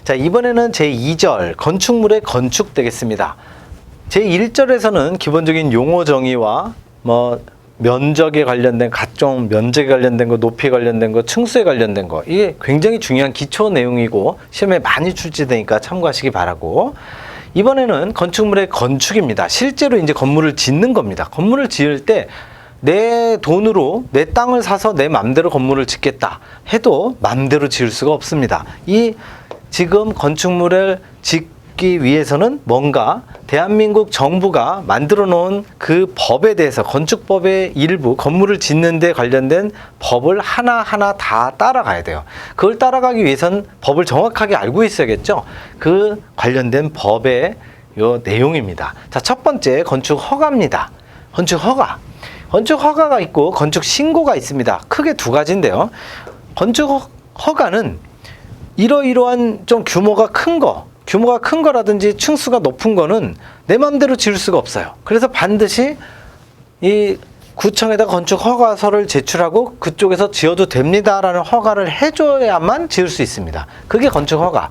자, 이번에는 제2절 건축물의 건축 되겠습니다. 제1절에서는 기본적인 용어 정의와 면적에 관련된 각종 면적에 관련된 거, 높이에 관련된 거, 층수에 관련된 거, 이게 굉장히 중요한 기초 내용이고 시험에 많이 출제되니까 참고하시기 바라고, 이번에는 건축물의 건축입니다. 실제로 이제 건물을 짓는 겁니다. 건물을 지을 때 내 돈으로 내 땅을 사서 내 맘대로 건물을 짓겠다 해도 맘대로 지을 수가 없습니다. 이 지금 건축물을 짓기 위해서는 뭔가 대한민국 정부가 만들어 놓은 그 법에 대해서, 건축법의 일부, 건물을 짓는 데 관련된 법을 하나하나 다 따라가야 돼요. 그걸 따라가기 위해서는 법을 정확하게 알고 있어야겠죠. 그 관련된 법의 요 내용입니다. 자, 첫 번째 건축 허가입니다. 건축 허가. 건축 허가가 있고 건축 신고가 있습니다. 크게 두 가지인데요. 건축 허가는 이러이러한 좀 규모가 큰 거라든지 층수가 높은 거는 내 마음대로 지을 수가 없어요. 그래서 반드시 이 구청에다 건축 허가서를 제출하고 그쪽에서 지어도 됩니다라는 허가를 해줘야만 지을 수 있습니다. 그게 건축 허가.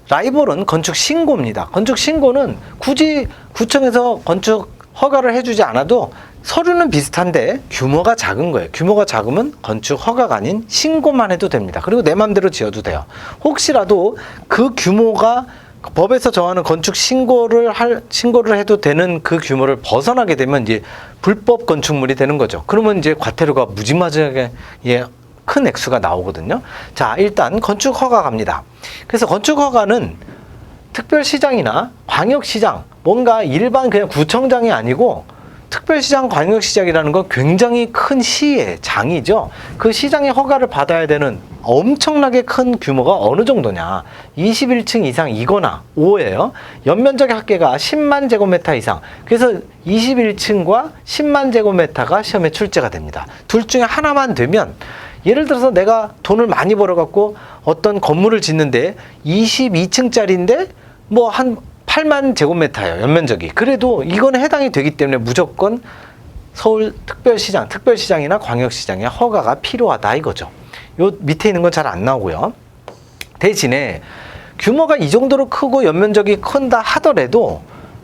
라이벌은 건축 신고입니다. 건축 신고는 굳이 구청에서 건축 허가를 해주지 않아도 서류는 비슷한데 규모가 작은 거예요. 규모가 작으면 건축 허가가 아닌 신고만 해도 됩니다. 그리고 내 맘대로 지어도 돼요. 혹시라도 그 규모가 법에서 정하는 건축 신고를 해도 되는 그 규모를 벗어나게 되면 이제 불법 건축물이 되는 거죠. 그러면 이제 과태료가 무지막지하게 큰 액수가 나오거든요. 자, 일단 건축 허가 갑니다. 그래서 건축 허가는 특별시장이나 광역시장, 뭔가 일반 그냥 구청장이 아니고 특별시장, 광역시장이라는 건 굉장히 큰 시의 장이죠. 그 시장의 허가를 받아야 되는 엄청나게 큰 규모가 어느 정도냐. 21층 이상이거나 5예요. 연면적의 합계가 10만 제곱미터 이상. 그래서 21층과 10만 제곱미터가 시험에 출제가 됩니다. 둘 중에 하나만 되면, 예를 들어서 내가 돈을 많이 벌어갖고 어떤 건물을 짓는데 22층짜리인데 한 8만 제곱미터예요, 연면적이. 그래도 이거는 해당이 되기 때문에 무조건 서울 특별시장이나 광역시장의 허가가 필요하다 이거죠. 요 밑에 있는 건 잘 안 나오고요. 대신에 규모가 이 정도로 크고 연면적이 큰다 하더라도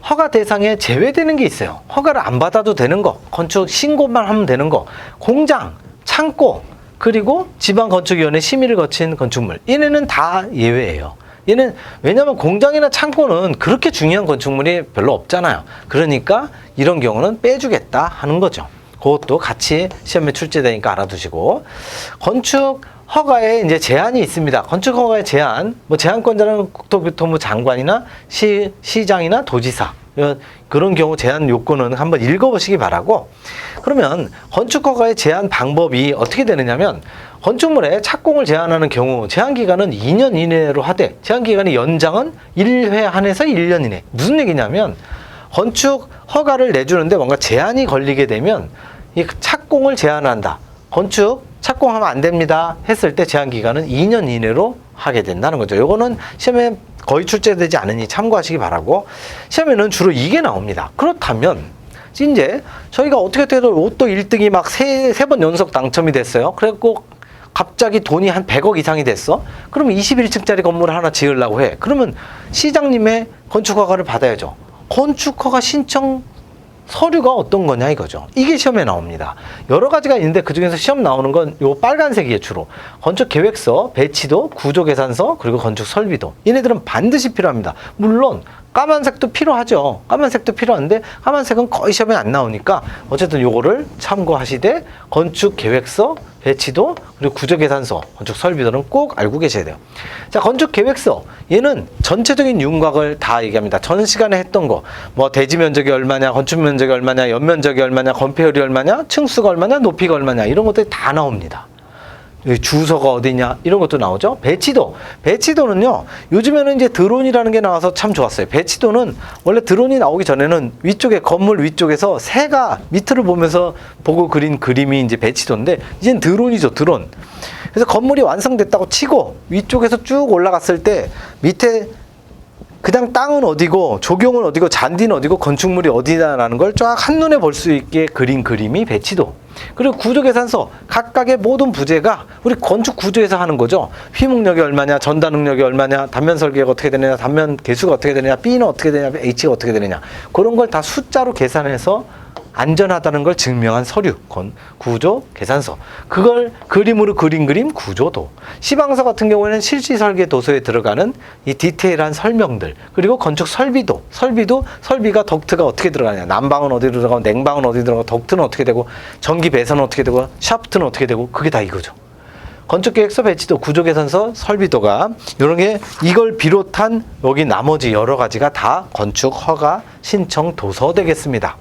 허가 대상에 제외되는 게 있어요. 허가를 안 받아도 되는 거, 건축 신고만 하면 되는 거, 공장, 창고, 그리고 지방건축위원회 심의를 거친 건축물, 얘네는 다 예외예요. 얘는 왜냐하면 공장이나 창고는 그렇게 중요한 건축물이 별로 없잖아요. 그러니까 이런 경우는 빼주겠다 하는 거죠. 그것도 같이 시험에 출제되니까 알아두시고, 건축 허가에 이제 제한이 있습니다. 건축 허가의 제한, 제한권자는 국토교통부 장관이나 시장이나 도지사, 그런 경우 제한 요건은 한번 읽어보시기 바라고. 그러면 건축 허가의 제한 방법이 어떻게 되느냐면, 건축물에 착공을 제한하는 경우 제한기간은 2년 이내로 하되, 제한기간의 연장은 1회 한해서 1년 이내. 무슨 얘기냐면, 건축 허가를 내주는데 뭔가 제한이 걸리게 되면 이 착공을 제한한다. 건축 착공하면 안 됩니다 했을 때 제한기간은 2년 이내로 하게 된다는 거죠. 요거는 시험에 거의 출제되지 않으니 참고하시기 바라고. 시험에는 주로 이게 나옵니다. 그렇다면 이제 저희가 어떻게 해도 로또 1등이 막 세 번 연속 당첨이 됐어요. 그래갖고 갑자기 돈이 한 100억 이상이 됐어. 그러면 21층짜리 건물을 하나 지으려고 해. 그러면 시장님의 건축허가를 받아야죠. 건축허가 신청 서류가 어떤 거냐 이거죠. 이게 시험에 나옵니다. 여러 가지가 있는데 그중에서 시험 나오는 건 요 빨간색이에요. 주로 건축계획서, 배치도, 구조계산서, 그리고 건축설비도. 얘네들은 반드시 필요합니다. 물론 까만색도 필요하죠. 까만색도 필요한데 까만색은 거의 시험에 안 나오니까 어쨌든 요거를 참고하시되, 건축계획서, 배치도, 그리고 구조계산서, 건축설비도는 꼭 알고 계셔야 돼요. 자, 건축계획서, 얘는 전체적인 윤곽을 다 얘기합니다. 전 시간에 했던 거, 대지 면적이 얼마냐, 건축 면적이 얼마냐, 연면적이 얼마냐, 건폐율이 얼마냐, 층수가 얼마냐, 높이가 얼마냐, 이런 것들이 다 나옵니다. 주소가 어디냐, 이런 것도 나오죠. 배치도는요, 요즘에는 이제 드론이라는 게 나와서 참 좋았어요. 배치도는 원래 드론이 나오기 전에는 위쪽에, 건물 위쪽에서 새가 밑을 보고 그린 그림이 이제 배치도인데, 이젠 드론이죠, 드론. 그래서 건물이 완성됐다고 치고 위쪽에서 쭉 올라갔을 때 밑에 그냥 땅은 어디고 조경은 어디고 잔디는 어디고 건축물이 어디다라는 걸 쫙 한눈에 볼 수 있게 그린 그림이 배치도. 그리고 구조계산서 각각의 모든 부재가 우리 건축 구조에서 하는 거죠. 휘목력이 얼마냐, 전단 능력이 얼마냐, 단면 설계가 어떻게 되느냐, 단면 개수가 어떻게 되느냐, B는 어떻게 되느냐, H가 어떻게 되느냐, 그런 걸 다 숫자로 계산해서 안전하다는 걸 증명한 서류, 구조 계산서. 그걸 그림으로 그린 그림 구조도. 시방서 같은 경우에는 실시 설계 도서에 들어가는 이 디테일한 설명들. 그리고 건축 설비도. 설비가 덕트가 어떻게 들어가냐. 난방은 어디 들어가고, 냉방은 어디 들어가고, 덕트는 어떻게 되고, 전기 배선은 어떻게 되고, 샤프트는 어떻게 되고, 그게 다 이거죠. 건축계획서, 배치도, 구조계산서, 설비도가 이런 게 이걸 비롯한 여기 나머지 여러 가지가 다 건축 허가 신청 도서 되겠습니다.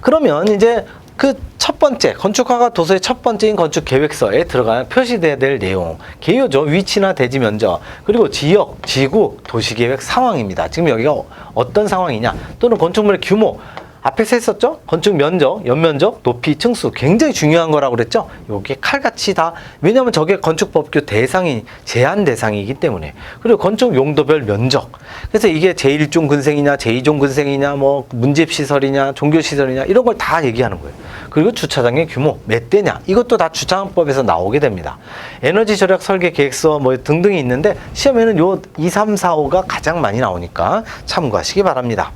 그러면 이제 그 첫 번째 건축허가 도서의 첫 번째인 건축계획서에 들어가는 표시돼야 될 내용, 개요죠. 위치나 대지 면적, 그리고 지역, 지구, 도시계획 상황입니다. 지금 여기가 어떤 상황이냐, 또는 건축물의 규모, 앞에서 했었죠? 건축 면적, 연면적, 높이, 층수 굉장히 중요한 거라고 그랬죠? 요게 칼같이 다, 왜냐하면 저게 건축법규 대상이 제한 대상이기 때문에. 그리고 건축 용도별 면적. 그래서 이게 제1종 근생이냐, 제2종 근생이냐, 뭐 문집시설이냐, 종교시설이냐, 이런 걸 다 얘기하는 거예요. 그리고 주차장의 규모 몇 대냐, 이것도 다 주차장법에서 나오게 됩니다. 에너지 절약 설계 계획서 뭐 등등이 있는데 시험에는 요 2, 3, 4, 5가 가장 많이 나오니까 참고하시기 바랍니다.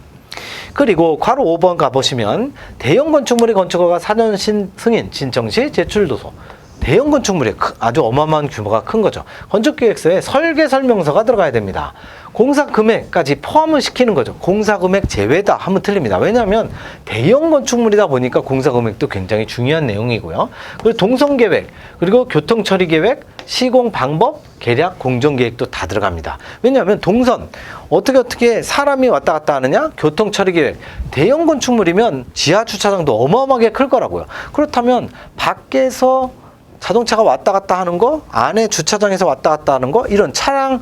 그리고 괄호 5번 가보시면 대형 건축물의 건축허가 사전 승인 신청 시 제출 도서. 대형 건축물이 아주 어마어마한 규모가 큰 거죠. 건축계획서에 설계 설명서가 들어가야 됩니다. 공사 금액까지 포함을 시키는 거죠. 공사 금액 제외다 하면 틀립니다. 왜냐하면 대형 건축물이다 보니까 공사 금액도 굉장히 중요한 내용이고요. 그리고 동선계획, 그리고 교통처리계획, 시공 방법, 계략, 공정계획도 다 들어갑니다. 왜냐하면 동선, 어떻게 사람이 왔다 갔다 하느냐, 교통처리계획. 대형 건축물이면 지하 주차장도 어마어마하게 클 거라고요. 그렇다면 밖에서 자동차가 왔다 갔다 하는 거, 안에 주차장에서 왔다 갔다 하는 거, 이런 차량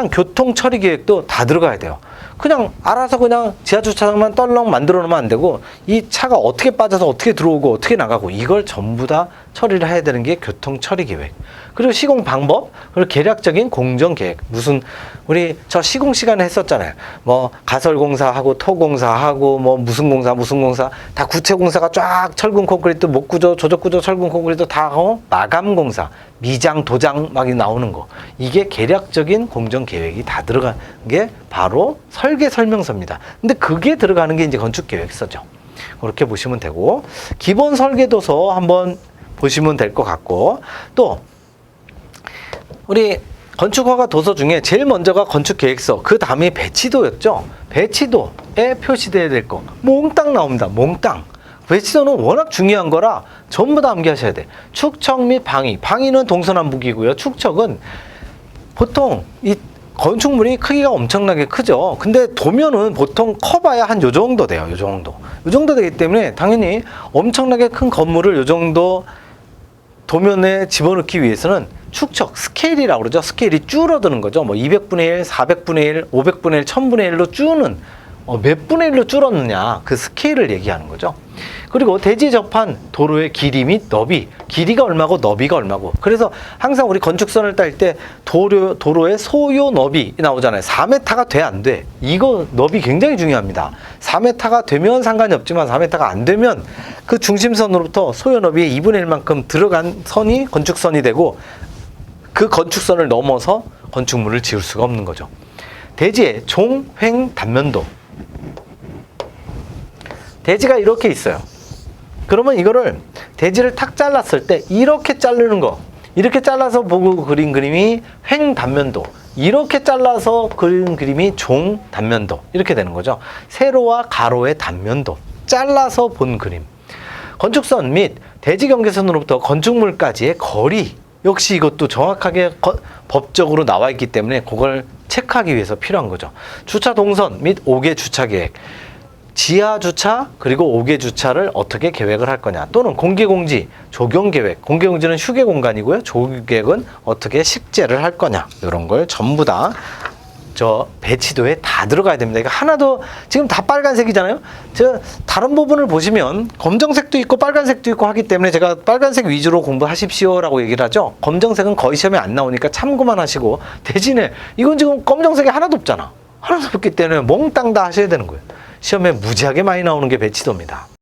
교통 처리 계획도 다 들어가야 돼요. 그냥 알아서 그냥 지하 주차장만 떨렁 만들어 놓으면 안 되고, 이 차가 어떻게 빠져서 어떻게 들어오고 어떻게 나가고, 이걸 전부 다 처리를 해야 되는 게 교통 처리 계획. 그리고 시공 방법, 그리고 계략적인 공정 계획. 무슨 우리 저 시공 시간에 했었잖아요. 뭐 가설공사하고 토공사하고 뭐 무슨 공사 다 구체 공사가 쫙, 철근 콘크리트, 목구조, 조적구조, 철근 콘크리트 다 하고 마감 공사, 미장, 도장 막 나오는 거. 이게 계략적인 공정 계획이 다 들어간 게 바로 설계 설명서입니다. 근데 그게 들어가는 게 이제 건축 계획서죠. 그렇게 보시면 되고, 기본 설계도서 한번 보시면 될 것 같고, 또 우리 건축허가 도서 중에 제일 먼저가 건축계획서, 그 다음에 배치도였죠. 배치도에 표시되어야 될 거 몽땅 나옵니다. 몽땅. 배치도는 워낙 중요한 거라 전부 다 암기하셔야 돼. 축척 및 방위. 방위는 동서남북이고요. 축척은 보통 이 건축물이 크기가 엄청나게 크죠. 근데 도면은 보통 커봐야 한 요 정도 돼요. 요 정도 되기 때문에 당연히 엄청나게 큰 건물을 요 정도 도면에 집어넣기 위해서는 축척, 스케일이라고 그러죠. 스케일이 줄어드는 거죠. 뭐 200분의 1, 400분의 1, 500분의 1, 1000분의 1로 줄는 몇 분의 1로 줄었느냐, 그 스케일을 얘기하는 거죠. 그리고 대지 접한 도로의 길이 및 너비, 길이가 얼마고 너비가 얼마고. 그래서 항상 우리 건축선을 딸 때 도로의 소요 너비 나오잖아요. 4m가 돼, 안 돼? 이거 너비 굉장히 중요합니다. 4m가 되면 상관이 없지만 4m가 안 되면 그 중심선으로부터 소요 너비의 2분의 1만큼 들어간 선이 건축선이 되고, 그 건축선을 넘어서 건축물을 지을 수가 없는 거죠. 대지의 종, 횡, 단면도. 대지가 이렇게 있어요. 그러면 이거를 대지를 탁 잘랐을 때 이렇게 자르는 거, 이렇게 잘라서 보고 그린 그림이 횡 단면도, 이렇게 잘라서 그린 그림이 종 단면도, 이렇게 되는 거죠. 세로와 가로의 단면도, 잘라서 본 그림. 건축선 및 대지 경계선으로부터 건축물까지의 거리, 역시 이것도 정확하게 법적으로 나와 있기 때문에 그걸 체크하기 위해서 필요한 거죠. 주차 동선 및 5개 주차 계획. 지하 주차 그리고 5개 주차를 어떻게 계획을 할 거냐, 또는 공기공지, 조경계획. 공기공지는 휴게 공간이고요. 조경계획은 어떻게 식재를 할 거냐, 이런 걸 전부 다 저 배치도에 다 들어가야 됩니다. 이거 하나도, 지금 다 빨간색이잖아요. 다른 부분을 보시면 검정색도 있고 빨간색도 있고 하기 때문에 제가 빨간색 위주로 공부하십시오라고 얘기를 하죠. 검정색은 거의 시험에 안 나오니까 참고만 하시고, 대신에 이건 지금 검정색이 하나도 없잖아. 하나도 없기 때문에 몽땅 다 하셔야 되는 거예요. 시험에 무지하게 많이 나오는 게 배치도입니다.